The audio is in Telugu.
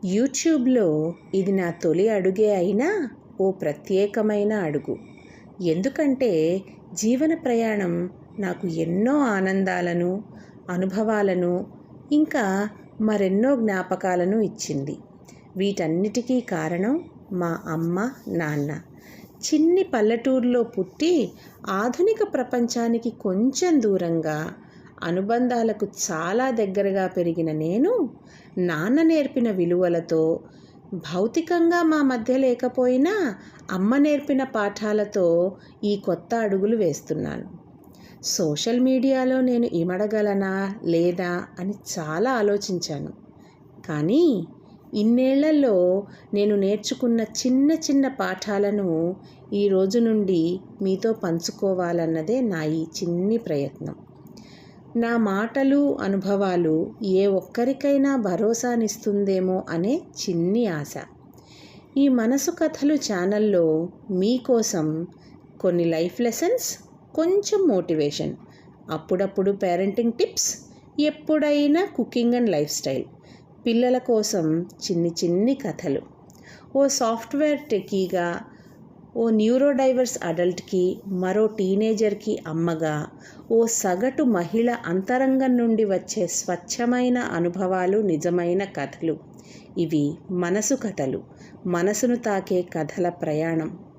యూట్యూబ్లో ఇది నా తొలి అడుగే అయినా ఓ ప్రత్యేకమైన అడుగు. ఎందుకంటే జీవన ప్రయాణం నాకు ఎన్నో ఆనందాలను, అనుభవాలను, ఇంకా మరెన్నో జ్ఞాపకాలను ఇచ్చింది. వీటన్నిటికీ కారణం మా అమ్మ, నాన్న. చిన్ని పల్లెటూరులో పుట్టి ఆధునిక ప్రపంచానికి కొంచెం దూరంగా, అనుబంధాలకు చాలా దగ్గరగా పెరిగిన నేను నాన్న నేర్పిన విలువలతో, భౌతికంగా మా మధ్య లేకపోయినా అమ్మ నేర్పిన పాఠాలతో ఈ కొత్త అడుగులు వేస్తున్నాను. సోషల్ మీడియాలో నేను ఇమడగలనా లేదా అని చాలా ఆలోచించాను. కానీ ఇన్నేళ్లలో నేను నేర్చుకున్న చిన్న చిన్న పాఠాలను ఈ రోజు నుండి మీతో పంచుకోవాలన్నదే నా ఈ చిన్ని ప్రయత్నం. నా మాటలు, అనుభవాలు ఏ ఒక్కరికైనా భరోసానిస్తుందేమో అనే చిన్ని ఆశ. ఈ మనసు కథలు ఛానల్లో మీకోసం కొన్ని లైఫ్ లెసన్స్, కొంచెం మోటివేషన్, అప్పుడప్పుడు పేరెంటింగ్ టిప్స్, ఎప్పుడైనా కుకింగ్ అండ్ లైఫ్ స్టైల్, పిల్లల కోసం చిన్ని చిన్ని కథలు, ఓ సాఫ్ట్వేర్ టెకీగా, ఓ న్యూరోడైవర్స్ అడల్ట్కి, మరో టీనేజర్కి అమ్మగా, ఓ సగటు మహిళ అంతరంగం నుండి వచ్చే స్వచ్ఛమైన అనుభవాలు, నిజమైన కథలు. ఇవి మనసు కథలు, మనసును తాకే కథల ప్రయాణం.